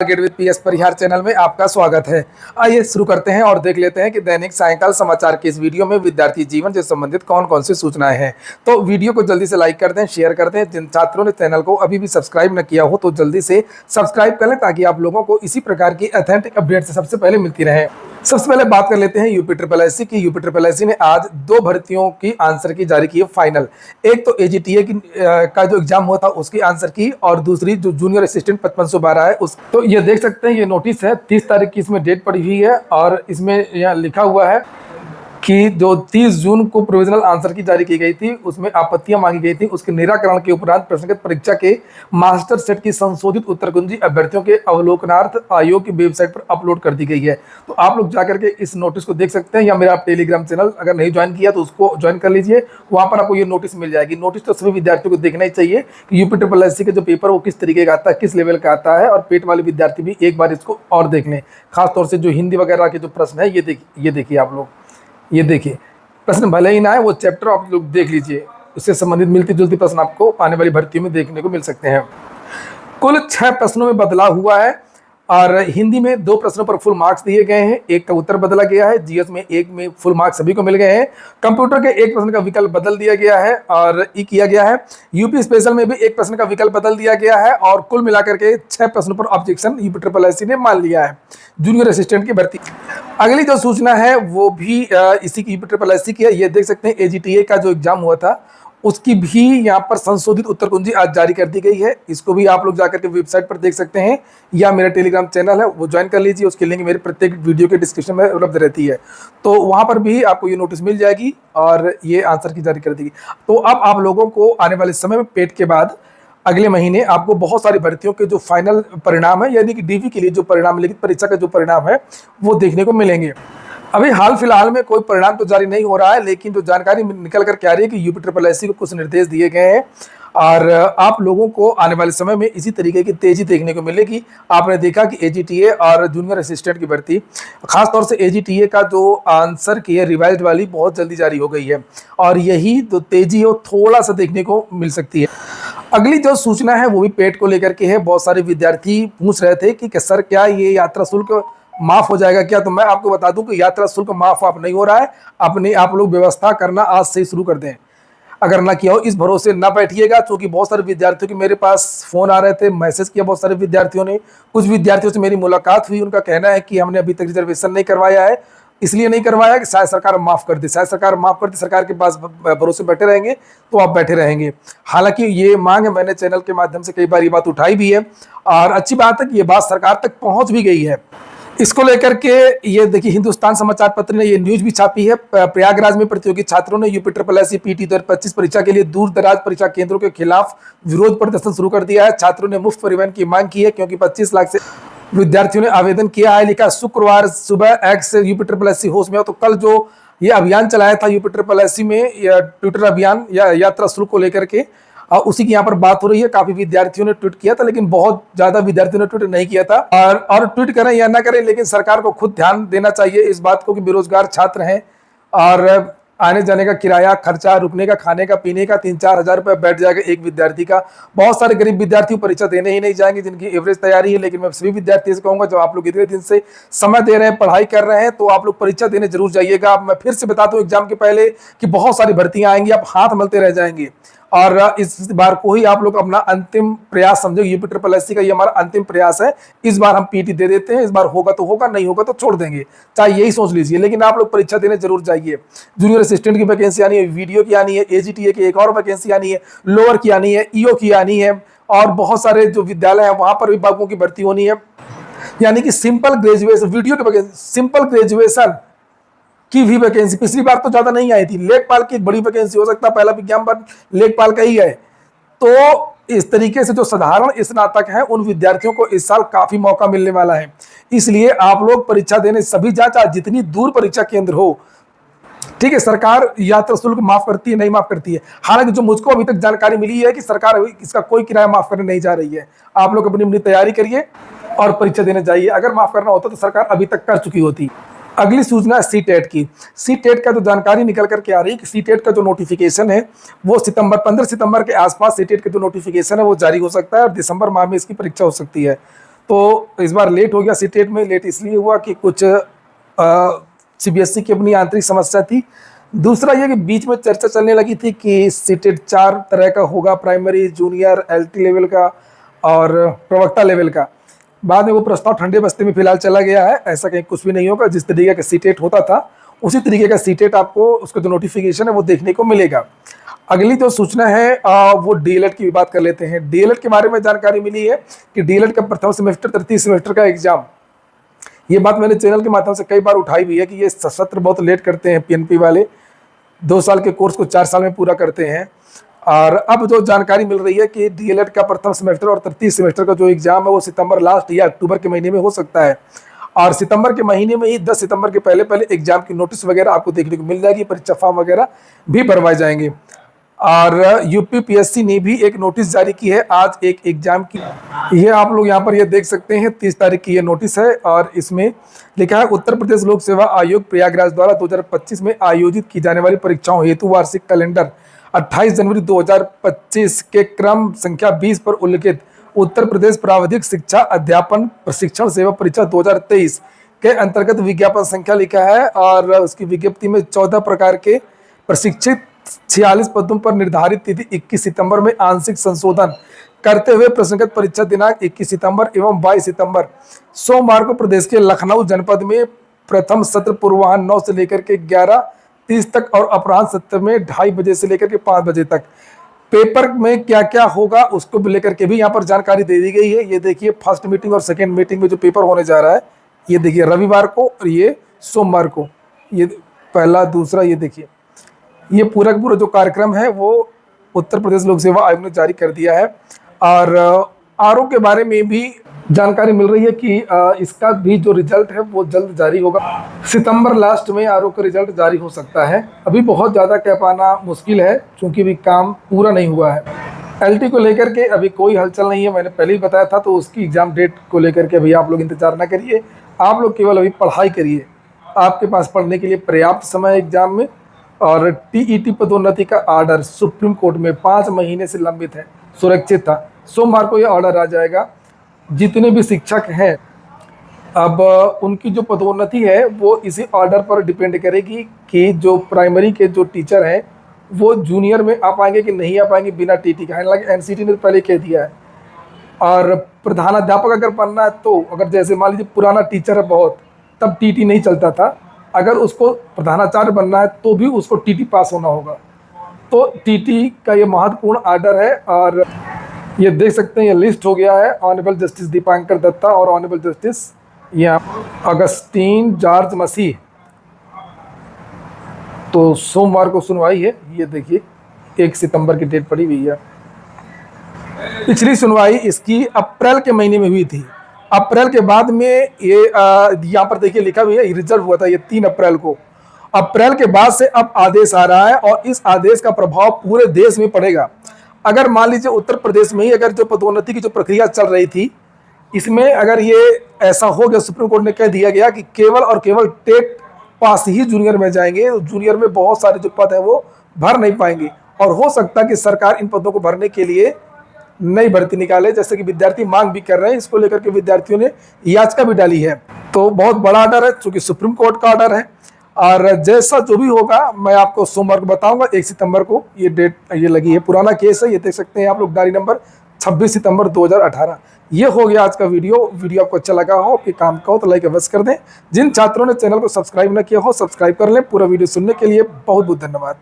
Target with PS Parihar channel में आपका स्वागत है। आइए शुरू करते हैं और देख लेते हैं कि दैनिक सायंकाल समाचार के इस वीडियो में विद्यार्थी जीवन से संबंधित कौन कौन सी सूचनाएं हैं। तो वीडियो को जल्दी से लाइक कर दें, शेयर कर दें। जिन छात्रों ने चैनल को अभी भी सब्सक्राइब न किया हो तो जल्दी से सब्सक्राइब कर लें ताकि आप लोगों को इसी प्रकार की ऑथेंटिक अपडेट से सबसे पहले मिलती रहे। सबसे पहले बात कर लेते हैं यूपी की। यूपी ने आज 2 भर्तियों की आंसर की जारी की है फाइनल। एक तो एजीटीए की का जो एग्जाम हुआ था उसकी आंसर की, और दूसरी जो जूनियर असिस्टेंट 5512 है उस। तो ये देख सकते हैं, ये नोटिस है 30 तारीख की इसमें डेट पड़ी हुई है, और इसमें यहाँ लिखा हुआ है कि जो 30 जून को प्रोविजनल आंसर की जारी की गई थी उसमें आपत्तियां मांगी गई थी, उसके निराकरण के उपरांत प्रश्नगत परीक्षा के मास्टर सेट की संशोधित उत्तर कुंजी अभ्यर्थियों के अवलोकनार्थ आयोग की वेबसाइट पर अपलोड कर दी गई है। तो आप लोग जाकर के इस नोटिस को देख सकते हैं, या मेरा आप टेलीग्राम चैनल अगर नहीं ज्वाइन किया तो उसको ज्वाइन कर लीजिए, वहाँ पर आपको ये नोटिस मिल जाएगी। नोटिस तो सभी विद्यार्थियों को देखना ही चाहिए कि यूपी का जो पेपर वो किस तरीके का आता है, किस लेवल का आता है, और पेट वाले विद्यार्थी भी एक बार इसको और देख लें। खासतौर से जो हिंदी वगैरह के जो प्रश्न है ये देखिए आप लोग, ये देखिए प्रश्न भले ही ना है, वो चैप्टर आप लोग देख लीजिए, उससे संबंधित मिलती जुलती प्रश्न आपको आने वाली भर्तियों में देखने को मिल सकते हैं। कुल 6 प्रश्नों में बदलाव हुआ है, और हिंदी में 2 प्रश्नों पर फुल मार्क्स दिए गए हैं, एक का उत्तर बदला गया है। जीएस में 1 में फुल मार्क्स सभी को मिल गए हैं। कंप्यूटर के 1 प्रश्न का विकल्प बदल दिया गया है और किया गया है। यूपी स्पेशल में भी 1 प्रश्न का विकल्प बदल दिया गया है, और कुल मिलाकर के 6 प्रश्नों पर ऑब्जेक्शन यूपी ने मान लिया है। जूनियर असिस्टेंट की भर्ती, अगली जो सूचना है वो भी इसी की यूपी की है। ये देख सकते हैं एजीटीए का जो एग्जाम हुआ था उसकी भी यहाँ पर संशोधित उत्तर कुंजी आज जारी कर दी गई है। इसको भी आप लोग जाकर के वेबसाइट पर देख सकते हैं, या मेरा टेलीग्राम चैनल है वो ज्वाइन कर लीजिए, उसकी लिंक मेरे प्रत्येक वीडियो के डिस्क्रिप्शन में उपलब्ध रहती है। तो वहाँ पर भी आपको ये नोटिस मिल जाएगी और ये आंसर की जारी कर देगी। तो अब आप लोगों को आने वाले समय में पेट के बाद अगले महीने आपको बहुत सारी भर्तियों के जो फाइनल परिणाम है, यानी कि डीवी के लिए जो परिणाम, लिखित परीक्षा का जो परिणाम है वो देखने को मिलेंगे। अभी हाल फिलहाल में कोई परिणाम तो जारी नहीं हो रहा है, लेकिन जो जानकारी निकल कर के आ रही है कि यूपी को कुछ निर्देश दिए गए हैं, और आप लोगों को आने वाले समय में इसी तरीके की तेजी देखने को मिलेगी। आपने देखा कि एजीटीए और जूनियर असिस्टेंट की भर्ती, खासतौर से एजीटीए का जो आंसर की है रिवाइज्ड वाली, बहुत जल्दी जारी हो गई है, और यही जो तेजी है वो थोड़ा सा देखने को मिल सकती है। अगली जो सूचना है वो भी पेट को लेकर के है। बहुत सारे विद्यार्थी पूछ रहे थे कि सर क्या ये यात्रा शुल्क माफ हो जाएगा क्या? तो मैं आपको बता दूं कि यात्रा शुल्क माफ आप नहीं हो रहा है। अपनी आप लोग व्यवस्था करना आज से शुरू कर दें, अगर ना किया हो इस भरोसे ना बैठिएगा, क्योंकि बहुत सारे विद्यार्थियों के मेरे पास फोन आ रहे थे, मैसेज किया बहुत सारे विद्यार्थियों ने। कुछ विद्यार्थियों से मेरी मुलाकात हुई, उनका कहना है कि हमने अभी तक रिजर्वेशन नहीं करवाया है, इसलिए नहीं करवाया कि शायद सरकार माफ कर दे, शायद सरकार माफ कर दे, सरकार के पास भरोसे बैठे रहेंगे तो आप बैठे रहेंगे। हालांकि ये मांग है, मैंने चैनल के माध्यम से कई बार ये बात उठाई भी है, और अच्छी बात है कि ये बात सरकार तक पहुंच भी गई है। इसको लेकर के ये देखिए हिंदुस्तान समाचार पत्र ने ये न्यूज भी छापी है। प्रयागराज में प्रतियोगी छात्रों ने यूपी पीटी 2025 परीक्षा के लिए दूर दराज परीक्षा केंद्रों के खिलाफ विरोध प्रदर्शन शुरू कर दिया है। छात्रों ने मुफ्त परिवहन की मांग की है, क्योंकि 25 लाख से विद्यार्थियों ने आवेदन किया है। लिखा शुक्रवार सुबह एक्स यूपी होश में हो। तो कल जो ये अभियान चलाया था यूपी में, ट्विटर अभियान या यात्रा शुल्क को लेकर के, उसी की यहाँ पर बात हो रही है। काफी विद्यार्थियों ने ट्वीट किया था, लेकिन बहुत ज्यादा विद्यार्थियों ने ट्वीट नहीं किया था। और ट्वीट करें या ना करें, लेकिन सरकार को खुद ध्यान देना चाहिए इस बात को कि बेरोजगार छात्र हैं, और आने जाने का किराया, खर्चा, रुकने का, खाने का, पीने का 3-4 हजार रुपये बैठ जाएगा एक विद्यार्थी का। बहुत सारे गरीब विद्यार्थी परीक्षा देने ही नहीं जाएंगे जिनकी एवरेज तैयारी है। लेकिन मैं सभी विद्यार्थी से कहूंगा, जब आप लोग इतने दिन से समय दे रहे हैं, पढ़ाई कर रहे हैं, तो आप लोग परीक्षा देने जरूर जाइएगा। मैं फिर से बताता हूँ एग्जाम के पहले कि बहुत सारी भर्तियां आएंगी, आप हाथ मलते रह जाएंगे, और इस बार को ही आप लोग अपना अंतिम प्रयास समझो। यूपी का ये हमारा अंतिम प्रयास है। इस बार हम पीटी दे देते हैं, इस बार होगा तो होगा, नहीं होगा तो छोड़ देंगे, चाहे यही सोच लीजिए, लेकिन आप लोग परीक्षा देने जरूर जाइए। जूनियर असिस्टेंट की वैकेंसी आनी है, वीडियो की आनी है, एजीटीए की एक और वैकेंसी आनी है, लोअर की आनी है, ईओ की आनी है, और बहुत सारे जो विद्यालय हैं वहां पर भी बाबुओं की भर्ती होनी है। यानी कि सिंपल ग्रेजुएशन, वीडियो की वैकेंसी, सिंपल ग्रेजुएशन की भी वैकेंसी पिछली बार तो ज्यादा नहीं आई थी। लेखपाल की बड़ी वैकेंसी, हो सकता है पहला विज्ञापन लेखपाल का ही है। तो इस तरीके से जो साधारण स्नातक हैं उन विद्यार्थियों को इस साल काफी मौका मिलने वाला है। इसलिए आप लोग परीक्षा देने सभी चाहे जितनी दूर परीक्षा केंद्र हो, ठीक है। सरकार यात्रा शुल्क माफ करती है, नहीं माफ करती है। हालांकि जो मुझको अभी तक जानकारी मिली है कि सरकार अभी इसका कोई किराया माफ करने नहीं जा रही है। आप लोग अपनी अपनी तैयारी करिए और परीक्षा देने जाइए। अगर माफ करना होता तो सरकार अभी तक कर चुकी होती। अगली सूचना सी टेट की। सी टेट का जो जानकारी निकल करके आ रही है कि सी टेट का जो नोटिफिकेशन है वो 15 सितंबर के आसपास सी टेट का जो नोटिफिकेशन है वो जारी हो सकता है, और दिसंबर माह में इसकी परीक्षा हो सकती है। तो इस बार लेट हो गया सीटेट में। लेट इसलिए हुआ कि कुछ सीबीएसई की अपनी आंतरिक समस्या थी। दूसरा ये कि बीच में चर्चा चलने लगी थी कि सीटेट 4 तरह का होगा, प्राइमरी, जूनियर, एलटी लेवल का और प्रवक्ता लेवल का। बाद में वो प्रस्ताव ठंडे बस्ते में फिलहाल चला गया है। ऐसा कहीं कुछ भी नहीं होगा। जिस तरीके का सीटेट होता था उसी तरीके का सीटेट आपको उसका जो नोटिफिकेशन है वो देखने को मिलेगा। अगली जो सूचना है वो डीएलएड की बात कर लेते हैं। डीएलएड के बारे में जानकारी मिली है कि डीएलएड का प्रथम सेमेस्टर, तृतीय सेमेस्टर का एग्जाम, ये बात मैंने चैनल के माध्यम से कई बार उठाई भी है कि ये सत्र बहुत लेट करते हैं पीएनपी वाले। 2 साल के कोर्स को 4 साल में पूरा करते हैं। और अब जो जानकारी मिल रही है कि डीएलएड का प्रथम सेमेस्टर और तृतीय सेमेस्टर का जो एग्जाम है वो सितंबर लास्ट या अक्टूबर के महीने में हो सकता है। और सितंबर के महीने में ही 10 सितंबर के पहले पहले एग्जाम की नोटिस वगैरह आपको देखने को मिल जाएगी। परीक्षा फॉर्म वगैरह भी भरवाए जाएंगे। और यूपीपीएससी ने भी एक नोटिस जारी की है आज एक एग्जाम की। ये आप लोग यहाँ पर ये देख सकते हैं, 30 तारीख की ये नोटिस है। और इसमें लिखा है उत्तर प्रदेश लोक सेवा आयोग प्रयागराज द्वारा 2025 में आयोजित की जाने वाली परीक्षाओं हेतु वार्षिक कैलेंडर 28 जनवरी 2025 के क्रम संख्या 20 पर उल्लिखित उत्तर प्रदेश प्राविधिक शिक्षा अध्यापन प्रशिक्षण सेवा परीक्षा 2023 के अंतर्गत विज्ञापन संख्या लिखा है। और उसकी विज्ञप्ति में 14 प्रकार के प्रशिक्षित 46 पदों पर निर्धारित तिथि 21 सितंबर में आंशिक संशोधन करते हुए प्रसंगत परीक्षा दिनांक 21 सितंबर एवं 22 सितंबर सोमवार को प्रदेश के लखनऊ जनपद में प्रथम सत्र पूर्वाह्न 9 से लेकर के 11:30 तक और अपराह्न सत्र में 2:30 बजे से लेकर के 5 बजे तक। पेपर में क्या क्या होगा उसको लेकर के भी यहाँ पर जानकारी दे दी गई है। ये देखिए फर्स्ट मीटिंग और सेकेंड मीटिंग में जो पेपर होने जा रहा है, ये देखिए रविवार को और ये सोमवार को, ये पहला दूसरा, ये देखिए ये पूरा जो कार्यक्रम है वो उत्तर प्रदेश लोक सेवा आयोग ने जारी कर दिया है। और आरओ के बारे में भी जानकारी मिल रही है कि इसका भी जो रिजल्ट है वो जल्द जारी होगा। सितंबर लास्ट में आरओ का रिजल्ट जारी हो सकता है। अभी बहुत ज़्यादा कह पाना मुश्किल है क्योंकि अभी काम पूरा नहीं हुआ है। एलटी को लेकर के अभी कोई हलचल नहीं है, मैंने पहले ही बताया था। तो उसकी एग्ज़ाम डेट को लेकर के अभी आप लोग इंतजार ना करिए। आप लोग केवल अभी पढ़ाई करिए। आपके पास पढ़ने के लिए पर्याप्त समय एग्जाम में। और टीईटी पदोन्नति का ऑर्डर सुप्रीम कोर्ट में 5 महीने से लंबित है, सुरक्षित था। सोमवार को यह ऑर्डर आ जाएगा। जितने भी शिक्षक हैं अब उनकी जो पदोन्नति है वो इसी ऑर्डर पर डिपेंड करेगी कि जो प्राइमरी के जो टीचर हैं वो जूनियर में आ पाएंगे कि नहीं आ पाएंगे बिना टीटी का। हालांकि एनसीटी ने पहले कह दिया है। और प्रधानाध्यापक अगर बनना है तो अगर जैसे मान लीजिए पुराना टीचर है बहुत, तब टीटी नहीं चलता था। अगर उसको प्रधानाचार्य बनना है तो भी उसको टीटी पास होना होगा। तो टीटी का ये महत्वपूर्ण आर्डर है। और ये देख सकते हैं ये लिस्ट हो गया है। ऑनरेबल जस्टिस दीपांकर दत्ता और ऑनरेबल जस्टिस यहाँ अगस्टीन जॉर्ज मसीह। तो सोमवार को सुनवाई है। ये देखिए 1 सितंबर की डेट पड़ी हुई है। पिछली सुनवाई इसकी अप्रैल के महीने में हुई थी। अप्रैल के बाद में ये यहाँ पर देखिए लिखा भी है रिजल्ट हुआ था ये 3 अप्रैल को। अप्रैल के बाद से अब आदेश आ रहा है और इस आदेश का प्रभाव पूरे देश में पड़ेगा। अगर मान लीजिए उत्तर प्रदेश में ही अगर जो पदोन्नति की जो प्रक्रिया चल रही थी इसमें अगर ये ऐसा हो गया, सुप्रीम कोर्ट ने कह दिया गया कि केवल और केवल टेट पास ही जूनियर में जाएंगे, तो जूनियर में बहुत सारे जो पद है वो भर नहीं पाएंगे। और हो सकता है कि सरकार इन पदों को भरने के लिए नई भर्ती निकाले, जैसे कि विद्यार्थी मांग भी कर रहे हैं। इसको लेकर के विद्यार्थियों ने याचिका भी डाली है। तो बहुत बड़ा ऑर्डर है चूंकि सुप्रीम कोर्ट का ऑर्डर है। और जैसा जो भी होगा मैं आपको सोमवार को बताऊंगा। 1 सितंबर को ये डेट ये लगी है। पुराना केस है, ये देख सकते हैं आप लोग, डायरी नंबर 26 सितंबर 2018। ये हो गया आज का वीडियो आपको अच्छा लगा हो, आपके काम का हो तो लाइक अवश्य कर दें। जिन छात्रों ने चैनल को सब्सक्राइब न किया हो सब्सक्राइब कर लें। पूरा वीडियो सुनने के लिए बहुत बहुत धन्यवाद।